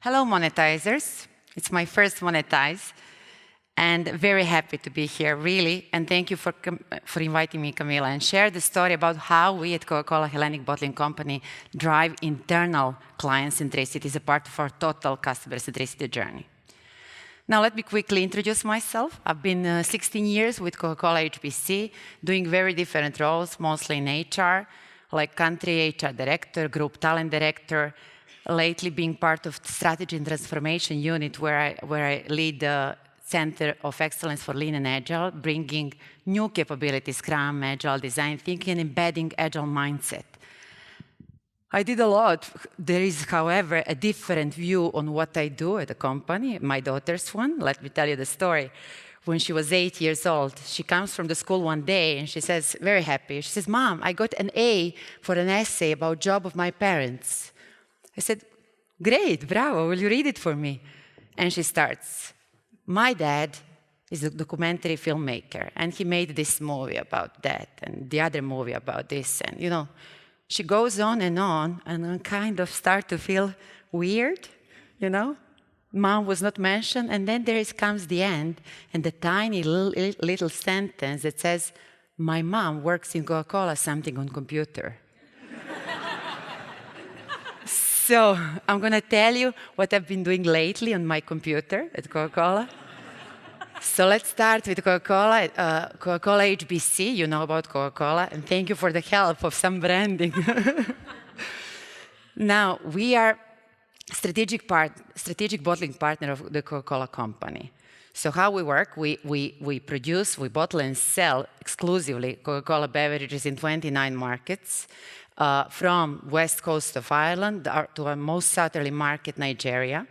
Hello, monetizers. It's my first Monetize, and very happy to be here, really. And thank you for inviting me, Camila, and share the story about how we at Coca-Cola Hellenic Bottling Company drive internal client centricity as a part of our total customer centricity journey. Now, let me quickly introduce myself. I've been 16 years with Coca-Cola HBC, doing very different roles, mostly in HR, like country HR director, group talent director, lately being part of the strategy and transformation unit where I lead the Center of Excellence for Lean and Agile, bringing new capabilities, Scrum, Agile, design thinking, and embedding Agile mindset. I did a lot. There is, however, a different view on what I do at the company, my daughter's one. Let me tell you the story. When she was 8 years old, she comes from the school one day and she says, very happy, she says, "Mom, I got an A for an essay about job of my parents." I said, "Great, bravo, will you read it for me?" And she starts, "My dad is a documentary filmmaker, and he made this movie about that, and the other movie about this." And, you know, she goes on, and I kind of start to feel weird, you know? Mom was not mentioned, and then comes the end, and the tiny little sentence that says, "My mom works in Coca-Cola something on computer." So I'm going to tell you what I've been doing lately on my computer at Coca-Cola. So let's start with Coca-Cola, Coca-Cola HBC. You know about Coca-Cola, and thank you for the help of some branding. Now, we are strategic bottling partner of the Coca-Cola company. So how we work, we produce, we bottle and sell exclusively Coca-Cola beverages in 29 markets, from west coast of Ireland to our most southerly market, Nigeria.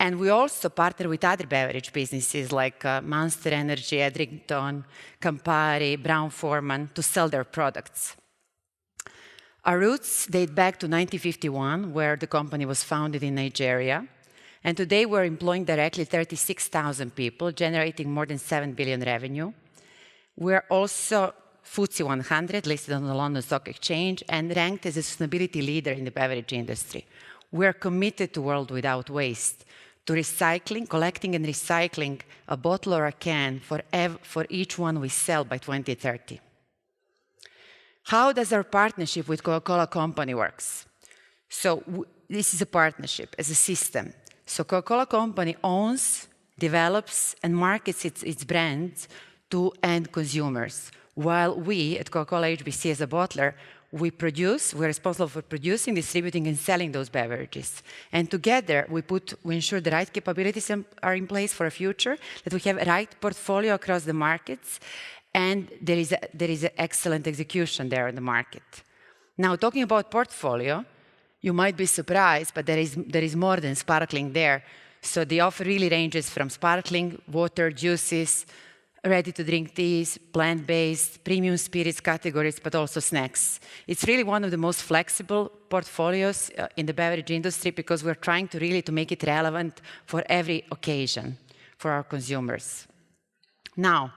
And we also partner with other beverage businesses like Monster Energy, Edrington, Campari, Brown-Forman to sell their products. Our roots date back to 1951, where the company was founded in Nigeria. And today we're employing directly 36,000 people, generating more than 7 billion revenue. We're also FTSE 100, listed on the London Stock Exchange, and ranked as a sustainability leader in the beverage industry. We're committed to World Without Waste, to recycling, collecting and recycling a bottle or a can for each one we sell by 2030. How does our partnership with Coca-Cola Company works? So this is a partnership as a system. So Coca-Cola Company owns, develops, and markets its brands to end consumers, while we at Coca-Cola HBC as a bottler, we're responsible for producing, distributing, and selling those beverages. And together, we ensure the right capabilities are in place for a future, that we have a right portfolio across the markets, and there is an excellent execution there in the market. Now, talking about portfolio, you might be surprised, but there is more than sparkling there. So the offer really ranges from sparkling, water, juices, ready-to-drink teas, plant-based, premium spirits categories, but also snacks. It's really one of the most flexible portfolios in the beverage industry because we're trying to really make it relevant for every occasion for our consumers. Now,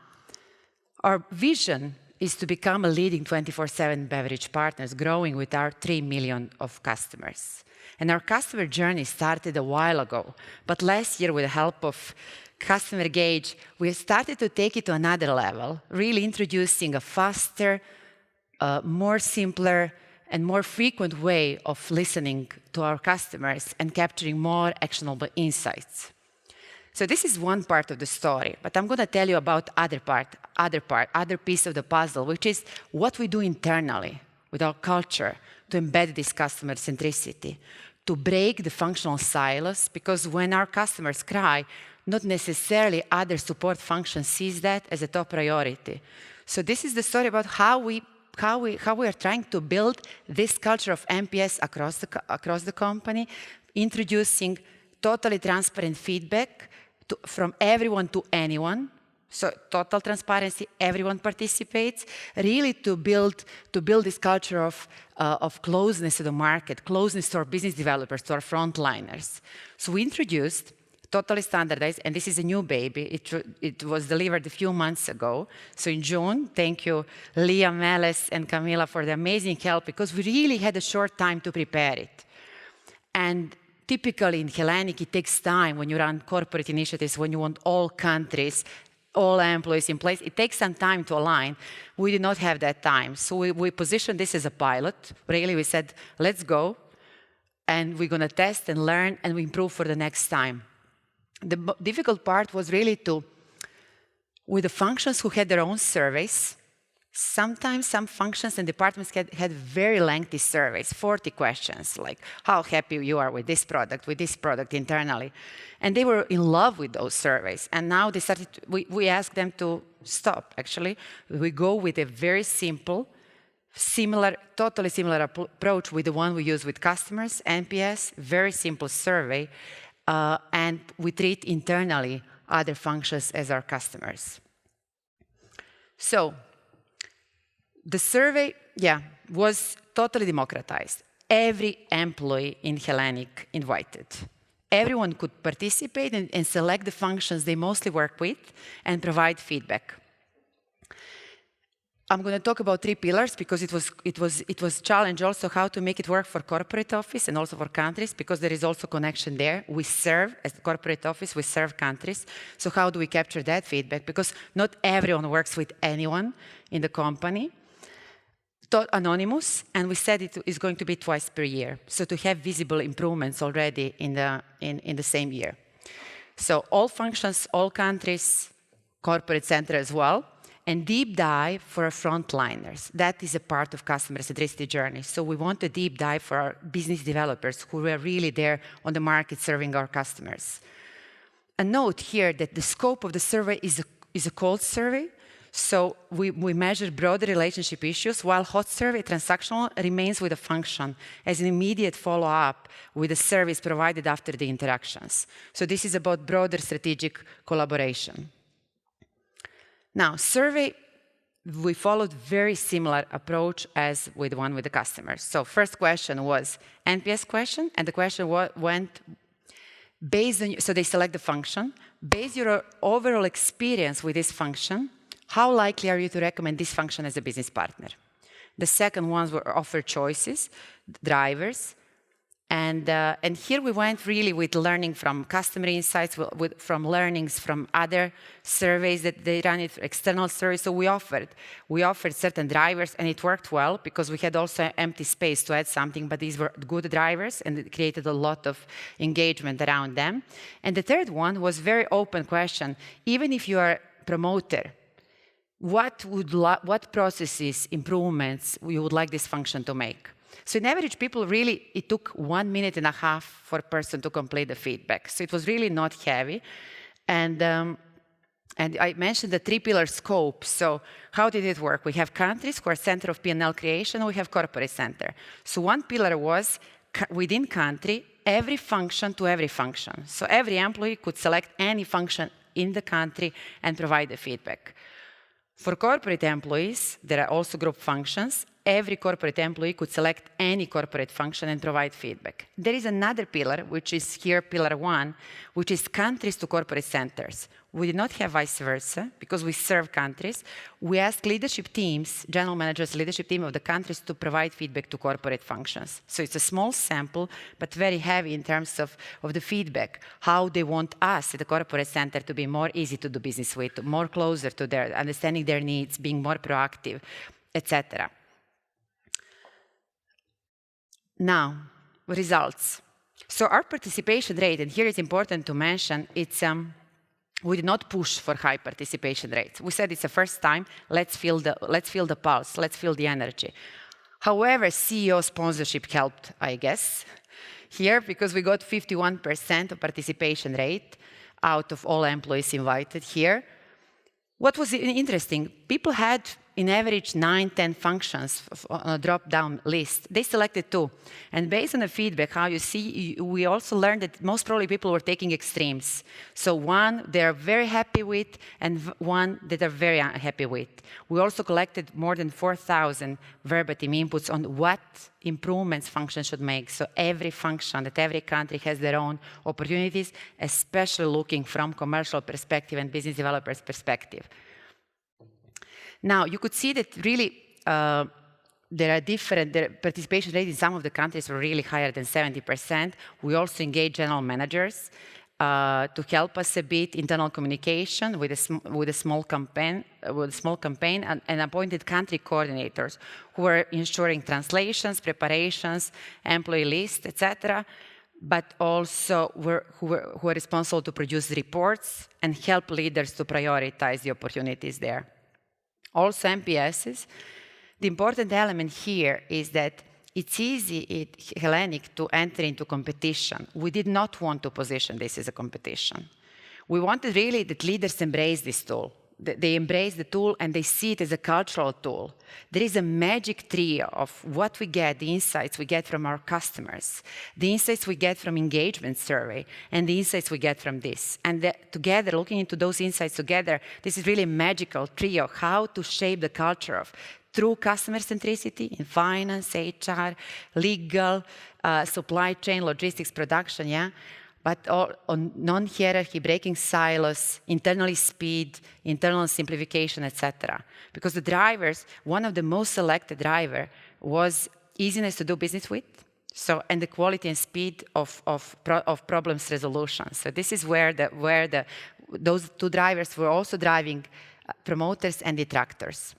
our vision is to become a leading 24/7 beverage partners, growing with our 3 million of customers. And our customer journey started a while ago, but last year, with the help of Customer Gauge, we started to take it to another level, really introducing a faster, more simpler, and more frequent way of listening to our customers and capturing more actionable insights. So this is one part of the story, but I'm going to tell you about other piece of the puzzle, which is what we do internally with our culture to embed this customer centricity, to break the functional silos, because when our customers cry, not necessarily other support functions sees that as a top priority. So this is the story about how we are trying to build this culture of NPS across the company, introducing totally transparent feedback from everyone to anyone. So total transparency, everyone participates, really to build this culture of closeness to the market, closeness to our business developers, to our frontliners. So we introduced totally standardized, and this is a new baby. It was delivered a few months ago. So in June, thank you, Leah, Melis, and Camila for the amazing help, because we really had a short time to prepare it. And typically in Hellenic, it takes time when you run corporate initiatives, when you want all countries, all employees in place. It takes some time to align. We did not have that time. So we positioned this as a pilot. Really, we said, let's go. And we're going to test and learn and we improve for the next time. The difficult part was really with the functions who had their own surveys. Sometimes some functions and departments had very lengthy surveys, 40 questions, like how happy you are with this product internally. And they were in love with those surveys. And now they started, we asked them to stop, actually. We go with a very simple, totally similar approach with the one we use with customers, NPS, very simple survey, and we treat internally other functions as our customers. So, the survey, was totally democratized. Every employee in Hellenic invited. Everyone could participate and select the functions they mostly work with and provide feedback. I'm going to talk about 3 pillars because it was challenge also how to make it work for corporate office and also for countries, because there is also connection there. We serve, as the corporate office, we serve countries. So how do we capture that feedback? Because not everyone works with anyone in the company. Anonymous, and we said it is going to be twice per year. So to have visible improvements already in the same year. So all functions, all countries, corporate center as well. And deep dive for our frontliners. That is a part of customer centricity journey. So we want a deep dive for our business developers who are really there on the market serving our customers. A note here that the scope of the survey is a cold survey. So we measure broader relationship issues, while hot survey transactional remains with a function as an immediate follow-up with the service provided after the interactions. So this is about broader strategic collaboration. Now, survey, we followed very similar approach as with the one with the customers. So first question was NPS question, and the question went based on, so they select the function, based on your overall experience with this function, how likely are you to recommend this function as a business partner? The second ones were offer choices, drivers, and here we went really with learning from customer insights, from learnings from other surveys that they ran it, external surveys. So we offered certain drivers, and it worked well because we had also empty space to add something, but these were good drivers, and it created a lot of engagement around them. And the third one was very open question. Even if you are a promoter, what processes, improvements you would like this function to make? So in average, people really, it took 1.5 minutes for a person to complete the feedback. So it was really not heavy. And I mentioned the 3-pillar scope. So how did it work? We have countries who are center of P&L creation, and we have corporate center. So one pillar was within country, every function to every function. So every employee could select any function in the country and provide the feedback. For corporate employees, there are also group functions. Every corporate employee could select any corporate function and provide feedback. There is another pillar, which is here pillar 1, which is countries to corporate centers. We did not have vice versa, because we serve countries. We asked leadership teams, general managers, leadership team of the countries to provide feedback to corporate functions. So it's a small sample, but very heavy in terms of the feedback, how they want us at the corporate center to be more easy to do business with, more closer to their understanding their needs, being more proactive, etc. Now, results. So our participation rate, and here it's important to mention, it's we did not push for high participation rates. We said it's the first time, let's feel the pulse, let's feel the energy. However, CEO sponsorship helped, I guess, here, because we got 51% of participation rate out of all employees invited here. What was interesting, people had in average 9-10 functions on a drop-down list. They selected 2. And based on the feedback, how you see, we also learned that most probably people were taking extremes. So one they're very happy with, and one that they're very unhappy with. We also collected more than 4,000 verbatim inputs on what improvements functions should make. So every function that every country has their own opportunities, especially looking from commercial perspective and business developers' perspective. Now, you could see that really the participation rate in some of the countries were really higher than 70%. We also engaged general managers to help us a bit, internal communication with a small campaign, and appointed country coordinators who were ensuring translations, preparations, employee lists, etc., but also who were responsible to produce reports and help leaders to prioritize the opportunities there. Also NPSs. The important element here is that it's easy at Hellenic to enter into competition. We did not want to position this as a competition. We wanted really that leaders embrace this tool. They embrace the tool and they see it as a cultural tool. There is a magic trio of what we get, the insights we get from our customers, the insights we get from engagement survey, and the insights we get from this. And together, looking into those insights together, this is really a magical trio, how to shape the culture of true customer centricity in finance, HR, legal, supply chain, logistics, production, yeah? But on non-hierarchy, breaking silos, internal speed, internal simplification, etc. Because the drivers, one of the most selected driver was easiness to do business with, and the quality and speed of problems resolution. So this is where those two drivers were also driving promoters and detractors.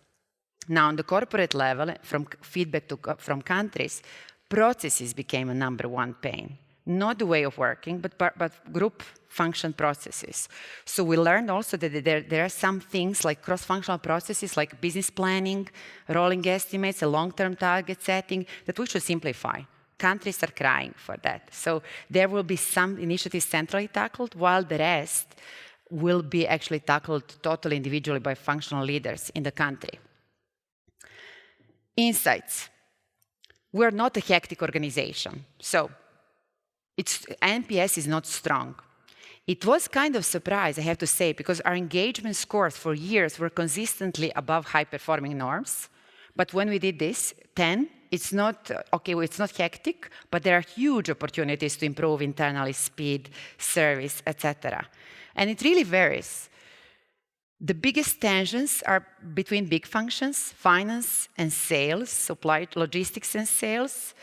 Now, on the corporate level, from feedback from countries, processes became a #1 pain. Not the way of working, but group function processes. So we learned also that there are some things like cross-functional processes like business planning, rolling estimates, a long-term target setting that we should simplify. Countries are crying for that. So there will be some initiatives centrally tackled, while the rest will be actually tackled totally individually by functional leaders in the country. Insights. We're not a hectic organization. So NPS is not strong. It was kind of surprise, I have to say, because our engagement scores for years were consistently above high-performing norms. But when we did this, 10, it's not, okay, well, it's not hectic, but there are huge opportunities to improve internally speed, service, etc. And it really varies. The biggest tensions are between big functions, finance and sales, supply, logistics and sales.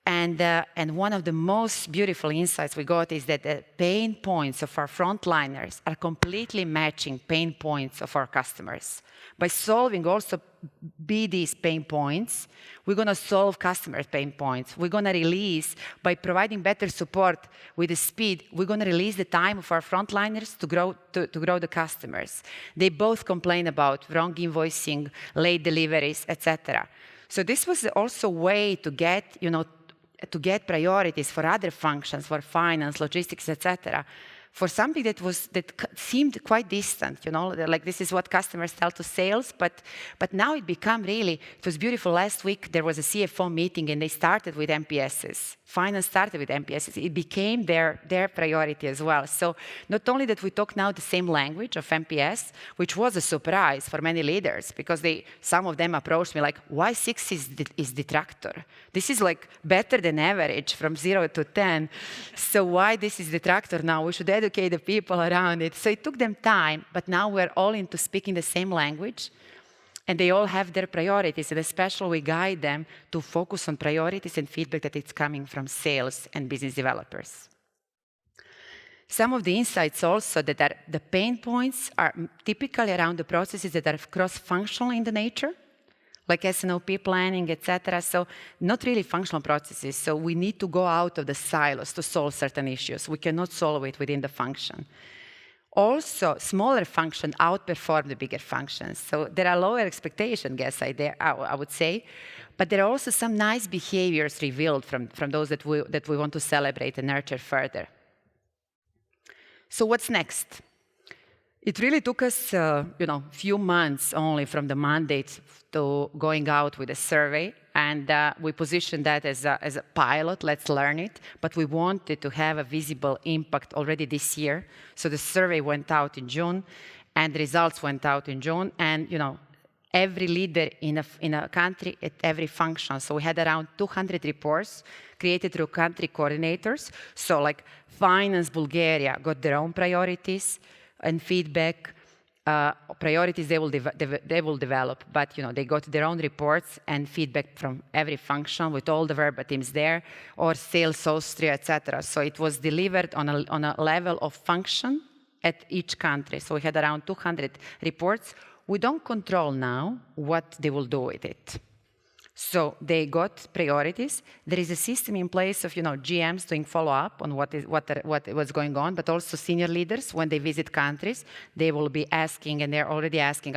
And one of the most beautiful insights we got is that the pain points of our frontliners are completely matching pain points of our customers. By solving also BD's pain points, we're going to solve customers' pain points. We're going to release, by providing better support with the speed, we're going to release the time of our frontliners to grow the customers. They both complain about wrong invoicing, late deliveries, etc. So this was also a way to get priorities for other functions, for finance, logistics, etc., for something that seemed quite distant, like this is what customers tell to sales, but now it was beautiful. Last week there was a CFO meeting and they started with NPSs. Finance started with NPSs. It became their priority as well. So not only that we talk now the same language of NPS, which was a surprise for many leaders, because some of them approached me like, why 6 is detractor? This is like better than average from 0 to 10. So why this is detractor now? We should educate the people around it. So it took them time, but now we're all into speaking the same language. And they all have their priorities, and especially we guide them to focus on priorities and feedback that it's coming from sales and business developers. Some of the insights also that the pain points are typically around the processes that are cross-functional in the nature, like S&OP planning, etc. So not really functional processes. So we need to go out of the silos to solve certain issues. We cannot solve it within the function. Also, smaller functions outperform the bigger functions. So there are lower expectations, I would say, but there are also some nice behaviors revealed from those that we want to celebrate and nurture further. So what's next? It really took us, few months only from the mandate to going out with a survey, and we positioned that as a pilot. Let's learn it, but we wanted to have a visible impact already this year. So the survey went out in June, and the results went out in June, and every leader in a country at every function. So we had around 200 reports created through country coordinators. So like finance, Bulgaria got their own priorities and feedback. priorities they will develop, but they got their own reports and feedback from every function with all the verbatims there, or sales Austria, etc. So it was delivered on a level of function at each country. So we had around 200 reports. We don't control now what they will do with it. So they got priorities. There is a system in place of GMs doing follow-up on what was going on, but also senior leaders, when they visit countries, they will be asking, and they're already asking,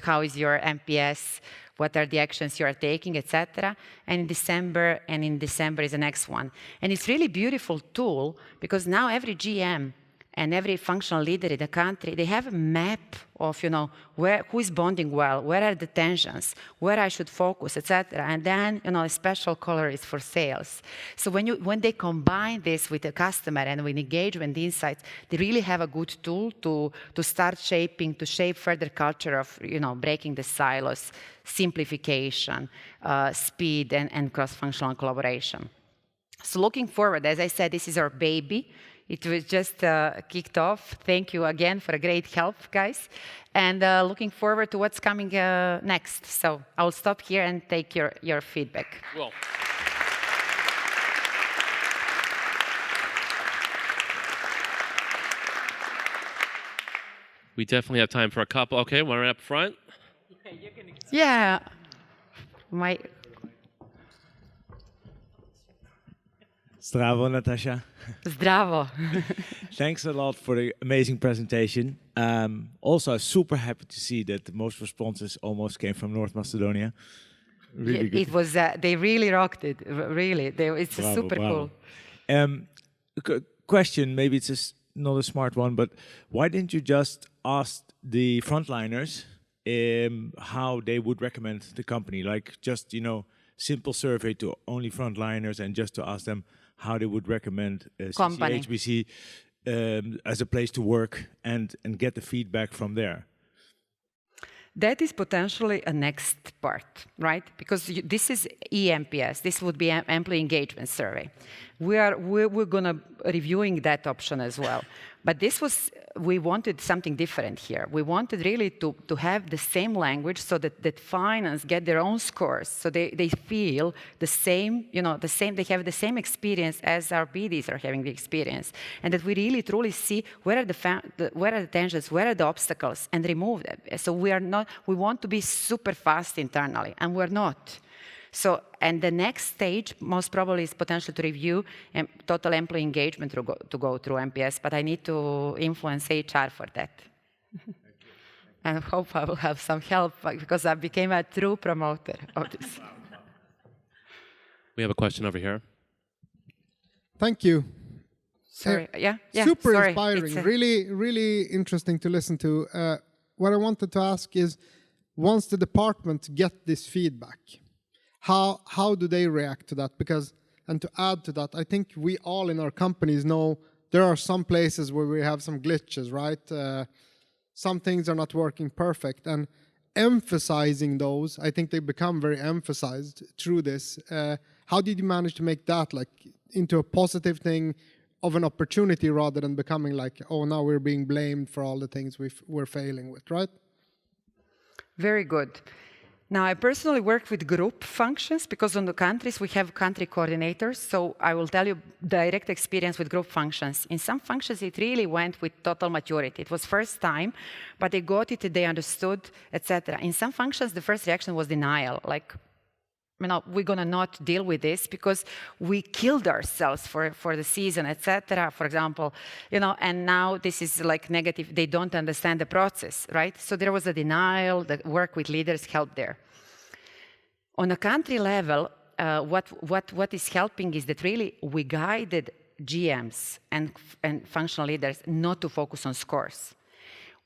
how is your NPS, what are the actions you are taking, etc. And in December is the next one. And it's really beautiful tool, because now every GM and every functional leader in the country, they have a map of, who is bonding well, where are the tensions, where I should focus, etc. And then, a special color is for sales. So when they combine this with the customer and with engagement insights, they really have a good tool to start to shape further culture of, breaking the silos, simplification, speed, and cross-functional collaboration. So looking forward, as I said, this is our baby. It was just kicked off. Thank you again for a great help, guys. And looking forward to what's coming next. So I'll stop here and take your feedback. Well. We definitely have time for a couple. Okay, one right up front. Yeah. Zdravo, Natasa. Zdravo. Thanks a lot for the amazing presentation. Also, super happy to see that most responses almost came from North Macedonia. Really good. It was, they really rocked it, really. It's super cool. Question, maybe it's not a smart one, but why didn't you just ask the frontliners how they would recommend the company? Like just, simple survey to only frontliners and just to ask them how they would recommend HBC as a place to work and get the feedback from there. That is potentially a next part, right? Because this is eNPS. This would be an employee engagement survey. We're going to reviewing that option as well. But we wanted something different here. We wanted really to have the same language so that finance get their own scores, so they feel the same, they have the same experience as our BDs are having the experience, and that we really truly see where are the tensions, where are the obstacles, and remove them. So we want to be super fast internally, and we're not. So, and the next stage, most probably, is potentially to review total employee engagement to go through NPS, but I need to influence HR for that. And I hope I will have some help, because I became a true promoter of this. We have a question over here. Thank you. Sorry, yeah. Super sorry. inspiring, really, really interesting to listen to. What I wanted to ask is, once the department get this feedback, how do they react to that? And to add to that, I think we all in our companies know there are some places where we have some glitches, right? Some things are not working perfect, and emphasizing those, I think they become very emphasized through this. How did you manage to make that into a positive thing of an opportunity rather than becoming like, oh, now we're being blamed for all the things we're failing with, right? Very good. Now, I personally work with group functions, because on the countries we have country coordinators. So I will tell you direct experience with group functions. In some functions, it really went with total maturity. It was first time, but they got it, they understood, etc. In some functions, the first reaction was denial, like, we're going to not deal with this because we killed ourselves for the season, etc. For example, and now this is like negative. They don't understand the process, right? So there was a denial. The work with leaders helped there. On a country level, what is helping is that really we guided GMs and functional leaders not to focus on scores.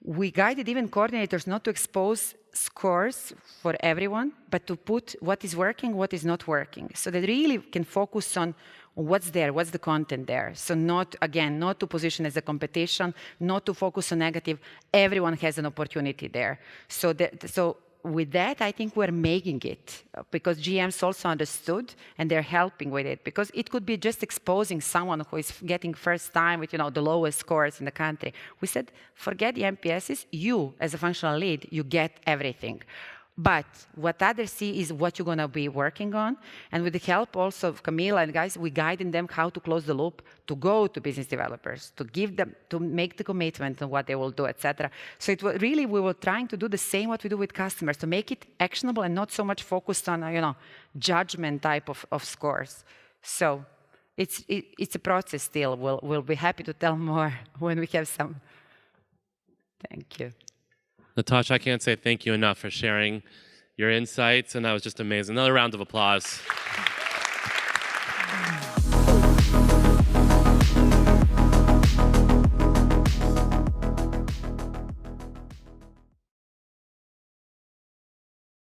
We guided even coordinators not to expose scores for everyone, but to put what is working, what is not working. So they really can focus on what's there, what's the content there. So not to position as a competition, not to focus on negative. Everyone has an opportunity there. So with that, I think we're making it because GMs also understood and they're helping with it, because it could be just exposing someone who is getting first time with the lowest scores in the country. We said, forget the NPSs, you as a functional lead, you get everything. But what others see is what you're going to be working on. And with the help also of Camila and guys, we guiding them how to close the loop, to go to business developers, to give them, to make the commitment on what they will do, etc. So it was really, we were trying to do the same what we do with customers, to make it actionable and not so much focused on, judgment type of scores. So it's a process still. We'll be happy to tell more when we have some. Thank you. Natasa, I can't say thank you enough for sharing your insights, and that was just amazing. Another round of applause.